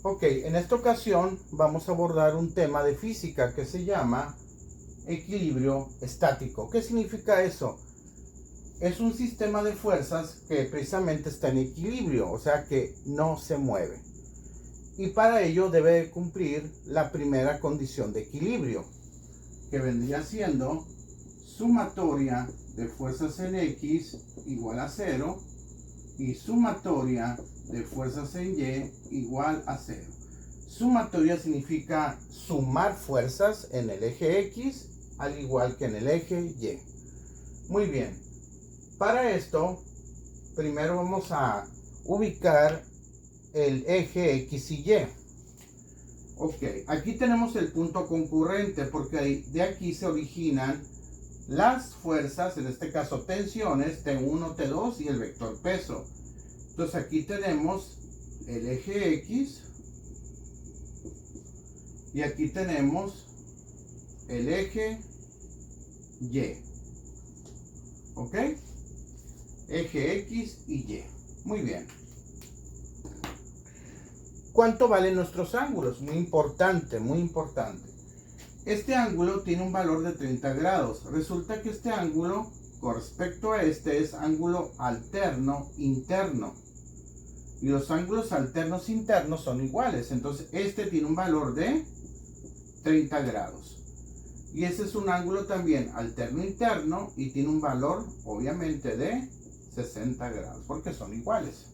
Ok, en esta ocasión vamos a abordar un tema de física que se llama equilibrio estático. ¿Qué significa eso? Es un sistema de fuerzas que precisamente está en equilibrio, o sea que no se mueve. Y para ello debe cumplir la primera condición de equilibrio, que vendría siendo sumatoria de fuerzas en X igual a 0 y sumatoria de fuerzas en Y igual a 0. Sumatoria significa sumar fuerzas en el eje X al igual que en el eje Y. Muy bien. Para esto, primero vamos a ubicar el eje X y Y. Ok, aquí tenemos el punto concurrente porque de aquí se originan las fuerzas, en este caso tensiones, T1, T2 y el vector peso. Entonces aquí tenemos el eje X y aquí tenemos el eje Y. ¿Ok? Eje X y Y. Muy bien. ¿Cuánto valen nuestros ángulos? Muy importante, muy importante. Este ángulo tiene un valor de 30 grados. Resulta que este ángulo, con respecto a este, es ángulo alterno interno. Y los ángulos alternos internos son iguales. Entonces, este tiene un valor de 30 grados. Y ese es un ángulo también alterno interno y tiene un valor, obviamente, de 60 grados, porque son iguales.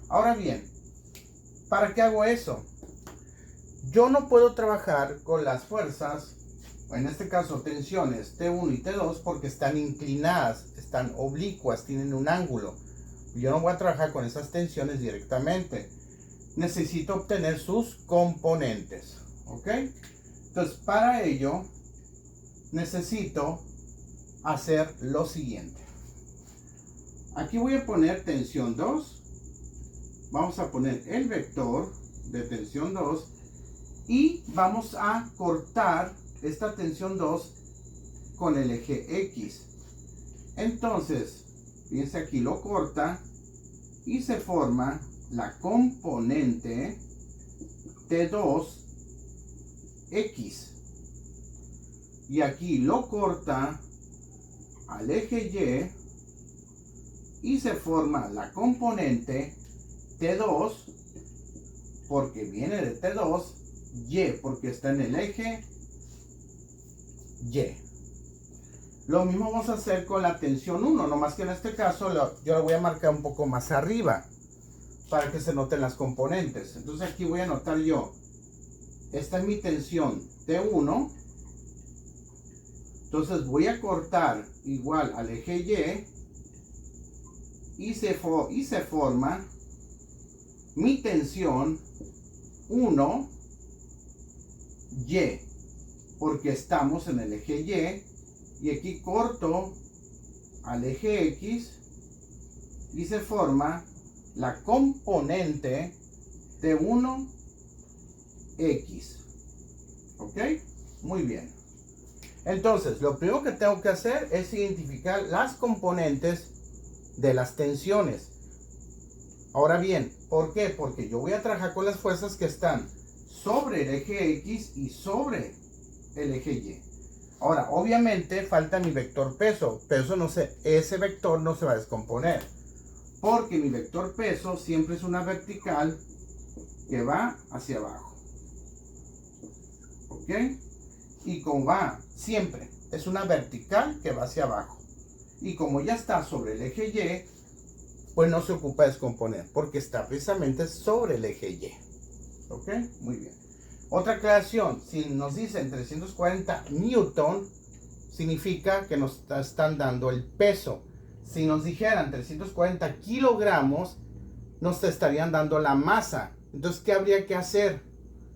Ahora bien, ¿para qué hago eso? Yo no puedo trabajar con las fuerzas, en este caso tensiones T1 y T2, porque están inclinadas, están oblicuas, tienen un ángulo. Yo no voy a trabajar con esas tensiones directamente. Necesito obtener sus componentes. ¿Ok? Entonces, para ello, necesito hacer lo siguiente. Aquí voy a poner tensión 2. Vamos a poner el vector de tensión 2 y vamos a cortar esta tensión 2 con el eje X. Entonces, fíjense, aquí lo corta y se forma la componente T2X. Y aquí lo corta al eje Y y se forma la componente T2 porque viene de T2, Y porque está en el eje Y. Lo mismo vamos a hacer con la tensión 1, nomás que en este caso yo lo voy a marcar un poco más arriba para que se noten las componentes. Entonces aquí voy a anotar yo, esta es mi tensión T1, entonces voy a cortar igual al eje Y se forma mi tensión 1 Y, porque estamos en el eje Y aquí corto al eje X y se forma la componente T1X. ¿Ok? Muy bien. Entonces, lo primero que tengo que hacer es identificar las componentes de las tensiones. Ahora bien, ¿por qué? Porque yo voy a trabajar con las fuerzas que están sobre el eje X y sobre el eje Y. Ahora, obviamente falta mi vector peso, pero ese vector no se va a descomponer, porque mi vector peso siempre es una vertical que va hacia abajo. ¿Ok? Y como va siempre, es una vertical que va hacia abajo. Y como ya está sobre el eje Y, pues no se ocupa de descomponer, porque está precisamente sobre el eje Y. ¿Ok? Muy bien. Otra aclaración, si nos dicen 340 newton, significa que nos están dando el peso. Si nos dijeran 340 kilogramos, nos estarían dando la masa. Entonces, ¿qué habría que hacer?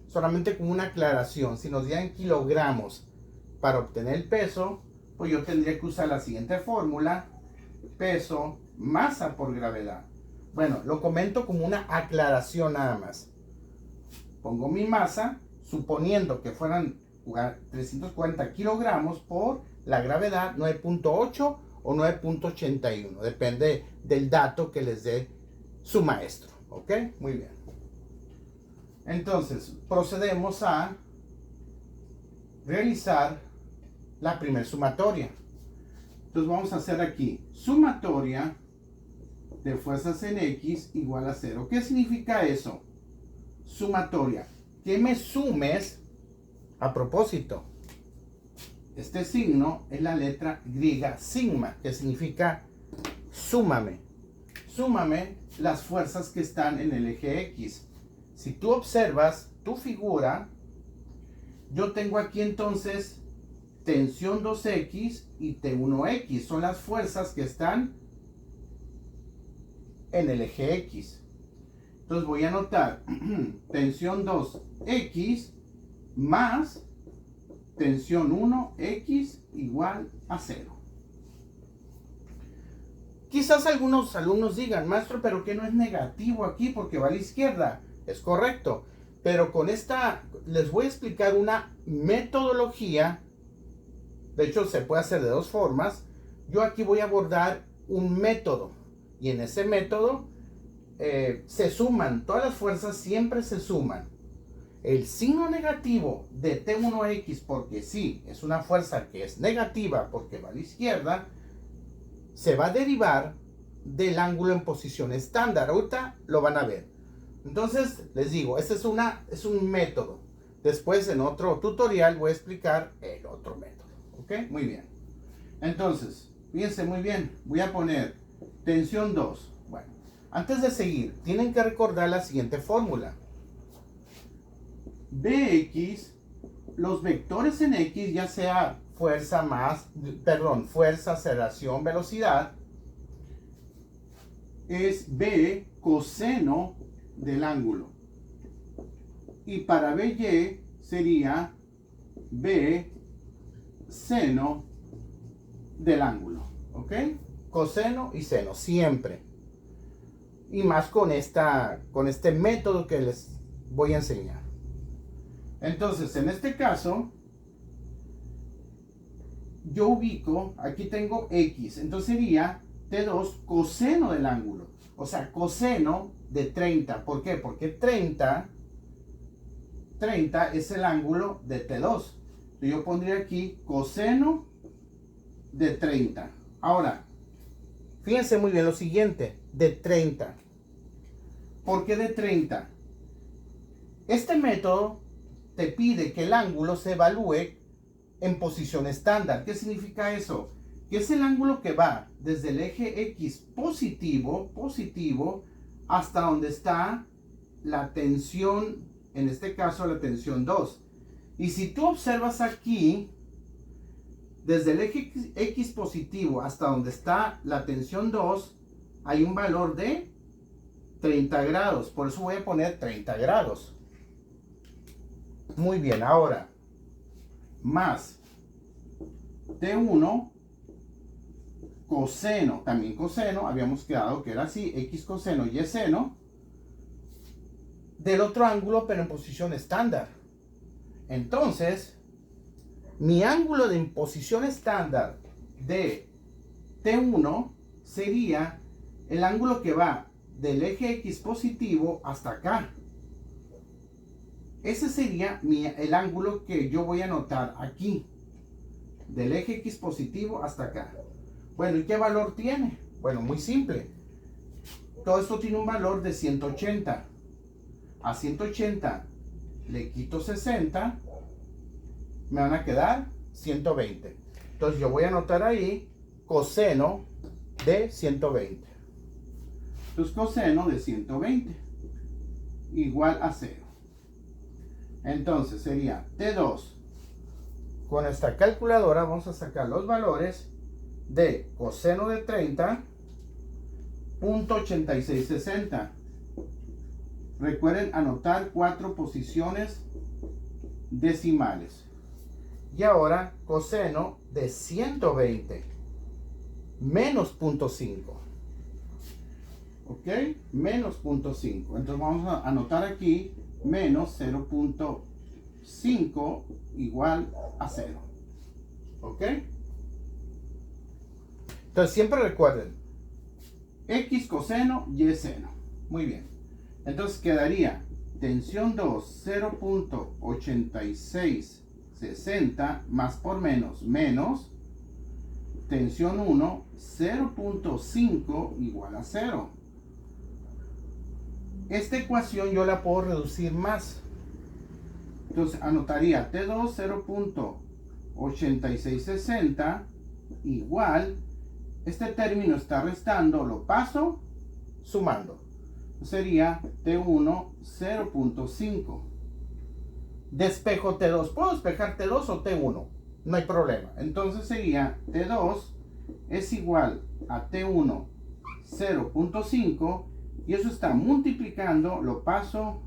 Solamente como una aclaración, si nos dieran kilogramos para obtener el peso, pues yo tendría que usar la siguiente fórmula: peso, masa por gravedad. Bueno, lo comento como una aclaración nada más. Pongo mi masa, suponiendo que fueran 340 kilogramos por la gravedad 9.8 o 9.81. Depende del dato que les dé su maestro. ¿Ok? Muy bien. Entonces, procedemos a realizar la primera sumatoria. Entonces vamos a hacer aquí sumatoria de fuerzas en X igual a 0. ¿Qué significa eso? Sumatoria. Que me sumes, a propósito, este signo es la letra griega sigma, que significa súmame. Súmame las fuerzas que están en el eje X. Si tú observas tu figura, yo tengo aquí entonces tensión 2X y T1X. Son las fuerzas que están en el eje X. Entonces voy a anotar tensión 2X más tensión 1X igual a 0. Quizás algunos alumnos digan, maestro, pero que no es negativo aquí porque va a la izquierda. Es correcto. Pero con esta les voy a explicar una metodología. De hecho, se puede hacer de dos formas. Yo aquí voy a abordar un método. Y en ese método se suman. Todas las fuerzas siempre se suman. El signo negativo de T1X, porque sí, es una fuerza que es negativa porque va a la izquierda, se va a derivar del ángulo en posición estándar. Ahorita lo van a ver. Entonces, les digo, este es un método. Después, en otro tutorial, voy a explicar el otro método. ¿Ok? Muy bien. Entonces, fíjense muy bien. Voy a poner tensión 2. Bueno, antes de seguir, tienen que recordar la siguiente fórmula. Bx, los vectores en X, ya sea fuerza, aceleración, velocidad, es B coseno del ángulo. Y para BY sería B seno del ángulo. ¿Ok? Coseno y seno, siempre. Y más con este método que les voy a enseñar. Entonces, en este caso, yo ubico, aquí tengo X, entonces sería T2 coseno del ángulo. O sea, coseno de 30. ¿Por qué? Porque 30 es el ángulo de T2. Entonces yo pondría aquí coseno de 30. Ahora, fíjense muy bien lo siguiente, de 30. ¿Por qué de 30? Este método te pide que el ángulo se evalúe en posición estándar. ¿Qué significa eso? Que es el ángulo que va desde el eje X positivo hasta donde está la tensión, en este caso la tensión 2. Y si tú observas aquí, desde el eje X positivo hasta donde está la tensión 2, hay un valor de 30 grados. Por eso voy a poner 30 grados. Muy bien, ahora, más T1 coseno, también coseno, habíamos quedado que era así, X coseno y seno, del otro ángulo, pero en posición estándar. Entonces, mi ángulo de posición estándar de T1 sería el ángulo que va del eje X positivo hasta acá. Ese sería el ángulo que yo voy a anotar aquí, del eje X positivo hasta acá. Bueno, ¿y qué valor tiene? Bueno, muy simple. Todo esto tiene un valor de 180. A 180 le quito 60, me van a quedar 120. Entonces yo voy a anotar ahí coseno de 120. Entonces coseno de 120 igual a 0. Entonces sería T2. Con esta calculadora vamos a sacar los valores de coseno de 30, 0.8660. Recuerden anotar 4 posiciones decimales. Y ahora coseno de 120 menos 0.5. ¿Ok? Menos 0.5. Entonces vamos a anotar aquí menos 0.5 igual a 0. ¿Ok? Entonces siempre recuerden, X coseno, Y seno. Muy bien. Entonces quedaría tensión 2, 0.8660 más por menos, menos tensión 1, 0.5 igual a 0. Esta ecuación yo la puedo reducir más. Entonces anotaría T2 0.8660 igual, este término está restando, lo paso sumando. Sería T1 0.5. Despejo T2. ¿Puedo despejar T2 o T1? No hay problema. Entonces sería T2 es igual a T1 0.5 y eso está multiplicando, lo paso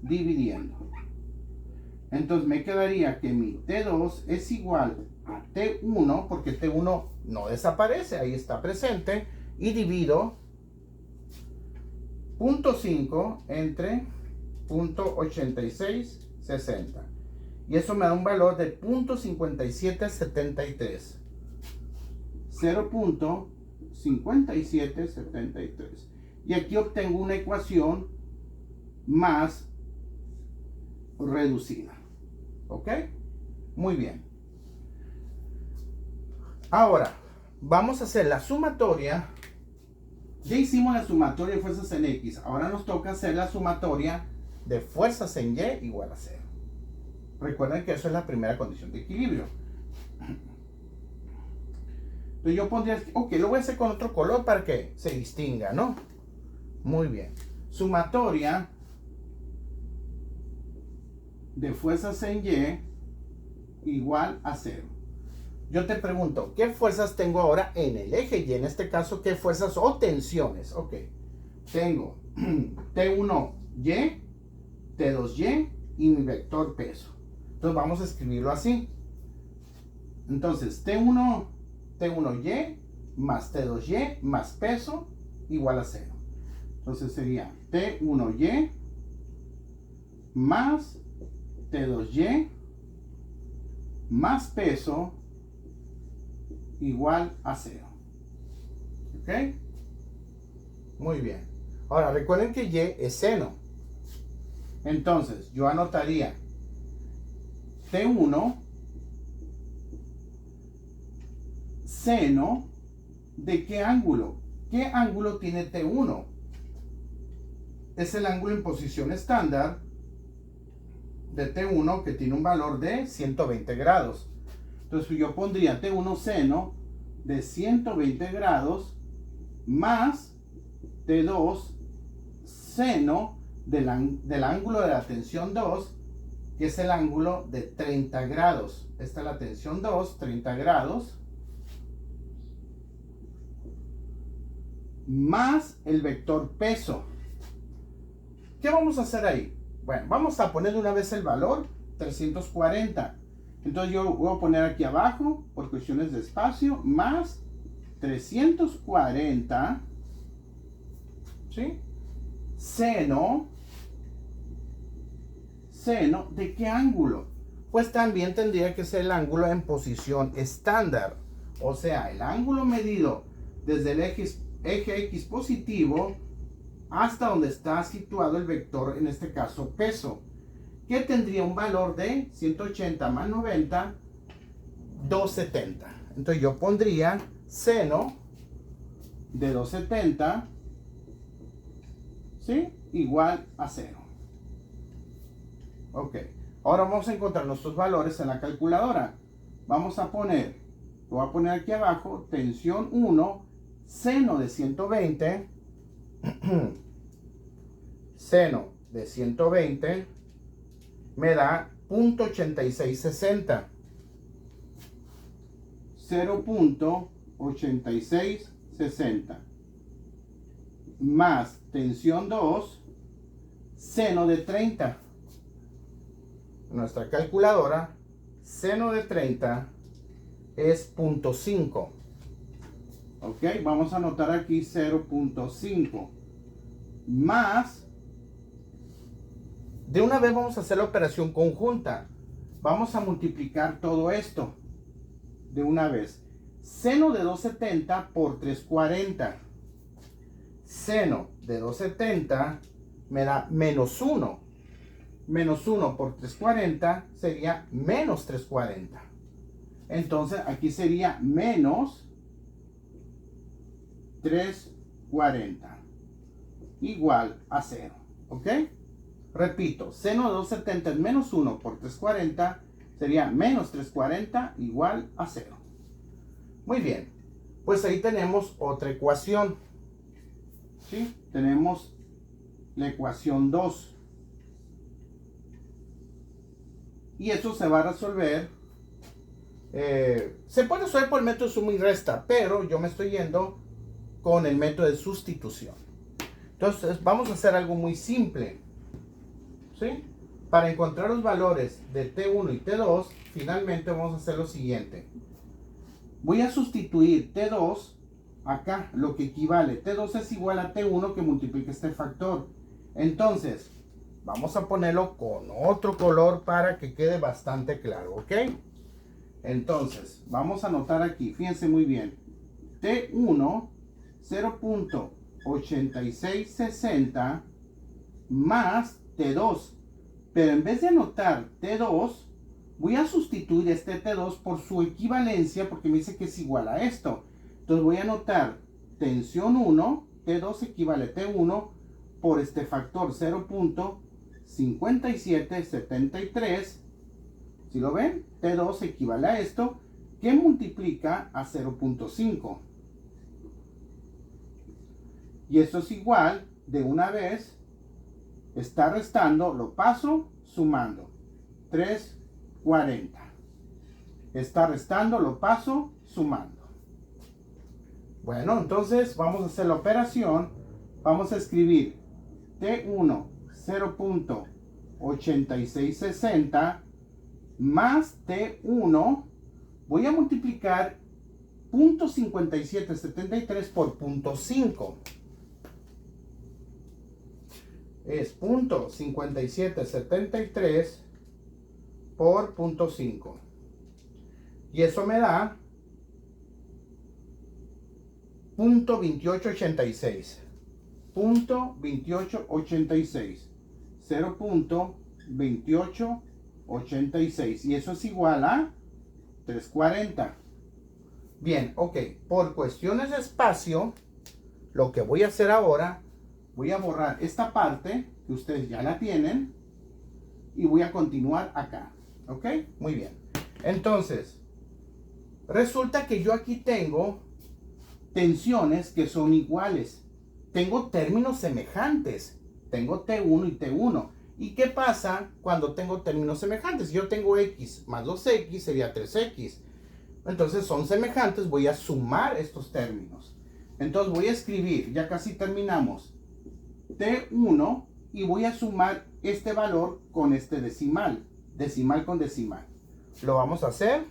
dividiendo. Entonces me quedaría que mi T2 es igual a T1, porque T1 no desaparece, ahí está presente, y divido 0.5 entre 0.8660. Y eso me da un valor de 0.5773. 0.5773. Y aquí obtengo una ecuación más reducida. ¿Ok? Muy bien. Ahora, vamos a hacer la sumatoria. Ya hicimos la sumatoria de fuerzas en X. Ahora nos toca hacer la sumatoria de fuerzas en Y igual a 0. Recuerden que eso es la primera condición de equilibrio. Entonces yo pondría, ok, lo voy a hacer con otro color para que se distinga, ¿no? Muy bien. Sumatoria de fuerzas en Y igual a 0. Yo te pregunto, ¿qué fuerzas tengo ahora en el eje Y? En este caso, ¿qué fuerzas o tensiones? Ok, tengo T1Y, T2Y y mi vector peso. Entonces vamos a escribirlo así. Entonces T1Y más T2Y más peso igual a 0. Entonces sería T1Y más T2Y más peso igual a 0. ¿Ok? Muy bien. Ahora recuerden que Y es seno. Entonces yo anotaría T1 seno de qué ángulo. ¿Qué ángulo tiene T1? Es el ángulo en posición estándar de T1 que tiene un valor de 120 grados. Entonces yo pondría T1 seno de 120 grados más T2 seno del ángulo de la tensión 2, que es el ángulo de 30 grados. Esta es la tensión 2, 30 grados, más el vector peso. ¿Qué vamos a hacer ahí? Bueno, vamos a poner de una vez el valor 340. Entonces yo voy a poner aquí abajo, por cuestiones de espacio, más 340, ¿sí? Seno ¿de qué ángulo? Pues también tendría que ser el ángulo en posición estándar. O sea, el ángulo medido desde el eje X positivo hasta donde está situado el vector, en este caso peso, que tendría un valor de 180 más 90, 270. Entonces yo pondría seno de 270, ¿sí? Igual a 0. Ok, ahora vamos a encontrar nuestros valores en la calculadora. Vamos a poner, lo voy a poner aquí abajo, tensión 1, seno de 120, seno de 120 me da 0.8660. 0.8660 más tensión 2, seno de 30. Nuestra calculadora, seno de 30 es 0.5. Ok, vamos a anotar aquí 0.5 más, de una vez vamos a hacer la operación conjunta. Vamos a multiplicar todo esto de una vez. Seno de 270 por 340. Seno de 270 me da menos 1. Menos 1 por 340 sería menos 340. Entonces aquí sería menos 340 igual a 0. ¿Ok? Repito, seno de 270 es menos 1 por 340 sería menos 340 igual a 0. Muy bien, pues ahí tenemos otra ecuación. ¿Sí? Tenemos la ecuación 2. Y eso se va a resolver. Se puede resolver por el método de suma y resta, pero yo me estoy yendo con el método de sustitución. Entonces vamos a hacer algo muy simple. ¿Sí? Para encontrar los valores de T1 y T2, finalmente vamos a hacer lo siguiente. Voy a sustituir T2 acá, lo que equivale. T2 es igual a T1 que multiplica este factor. Entonces, vamos a ponerlo con otro color para que quede bastante claro, ¿ok? Entonces, vamos a anotar aquí, fíjense muy bien. T1, 0.8660 más T2. Pero en vez de anotar T2, voy a sustituir este T2 por su equivalencia, porque me dice que es igual a esto. Entonces voy a anotar tensión 1, T2 equivale a T1 por este factor 0.5773. ¿Sí lo ven? T2 equivale a esto, que multiplica a 0.5. Y esto es igual, de una vez, está restando, lo paso, sumando. 340. Está restando, lo paso, sumando. Bueno, entonces vamos a hacer la operación. Vamos a escribir T1 0.8660 más T1. Voy a multiplicar 0.5773 por 0.5. Es 0.5773 por 0.5. Y eso me da 0.2886. 0.2886. 0.2886. Y eso es igual a 340. Bien, ok. Por cuestiones de espacio, lo que voy a hacer ahora, voy a borrar esta parte que ustedes ya la tienen y voy a continuar acá. ¿Ok? Muy bien. Entonces, resulta que yo aquí tengo tensiones que son iguales. Tengo términos semejantes. Tengo T1 y T1. ¿Y qué pasa cuando tengo términos semejantes? Yo tengo X más 2X sería 3X. Entonces son semejantes. Voy a sumar estos términos. Entonces voy a escribir, ya casi terminamos, T1 y voy a sumar este valor con este decimal. Decimal con decimal. Lo vamos a hacer.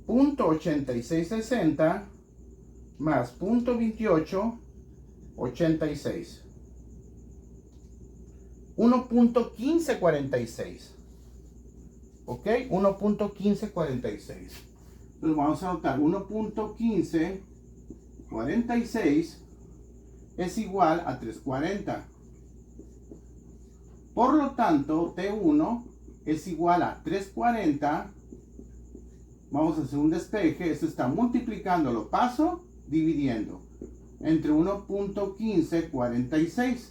0.8660 más 0.2886. 1.1546. ¿Ok? 1.1546. Entonces vamos a anotar 1.1546 es igual a 340. Por lo tanto, T1 es igual a 340. Vamos a hacer un despeje. Esto está multiplicando, lo paso, dividiendo entre 1.1546.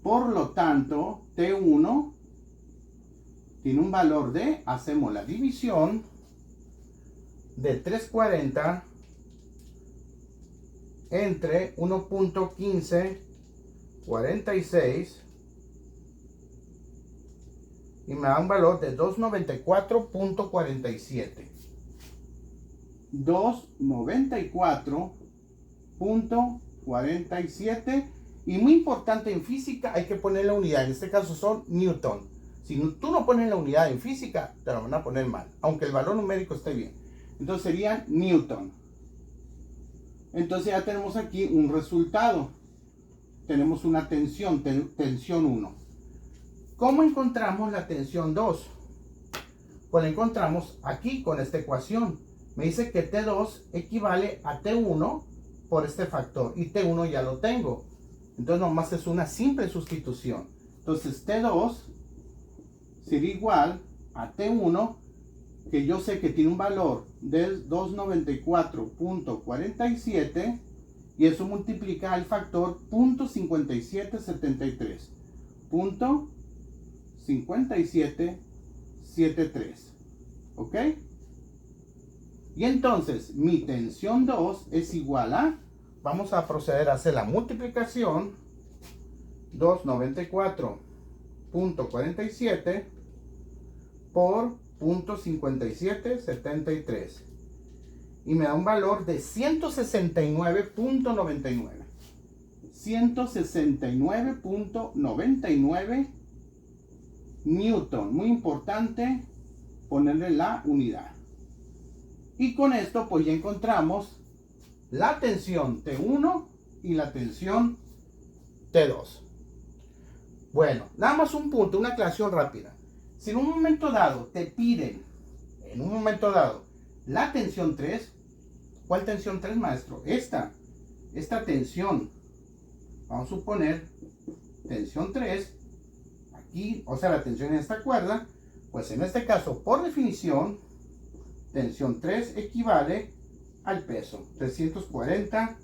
Por lo tanto, T1 tiene un valor de, hacemos la división, de 340 entre 1.1546 y me da un valor de 294.47. 294.47. Y muy importante en física, hay que poner la unidad. En este caso son Newton. Si tú no pones la unidad en física, te la van a poner mal, aunque el valor numérico esté bien. Entonces serían Newton. Entonces ya tenemos aquí un resultado. Tenemos una tensión, tensión 1. ¿Cómo encontramos la tensión 2? Pues la encontramos aquí con esta ecuación. Me dice que T2 equivale a T1 por este factor. Y T1 ya lo tengo. Entonces nomás es una simple sustitución. Entonces T2 sería igual a T1, que yo sé que tiene un valor de 294.47 y eso multiplica el factor 0.5773. 0.5773. ¿Ok? Y entonces mi tensión 2 es igual a, vamos a proceder a hacer la multiplicación, 294.47 por 0.5773 y me da un valor de 169.99. 169.99 Newton. Muy importante ponerle la unidad. Y con esto pues ya encontramos la tensión T1 y la tensión T2. Bueno, nada más un punto, una aclaración rápida. Si en un momento dado te piden, la tensión 3, ¿cuál tensión 3, maestro? Esta tensión, vamos a suponer, tensión 3, aquí, o sea, la tensión en esta cuerda, pues en este caso, por definición, tensión 3 equivale al peso, 340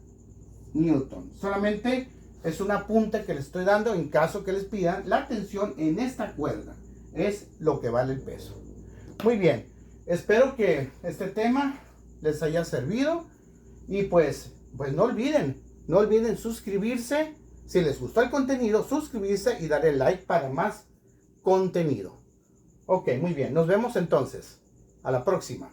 Newton. Solamente es un apunte que les estoy dando en caso que les pidan la tensión en esta cuerda. Es lo que vale el peso. Muy bien, espero que este tema les haya servido y pues no olviden suscribirse. Si les gustó el contenido, suscribirse y darle like para más contenido. Ok, muy bien, nos vemos entonces. A la próxima.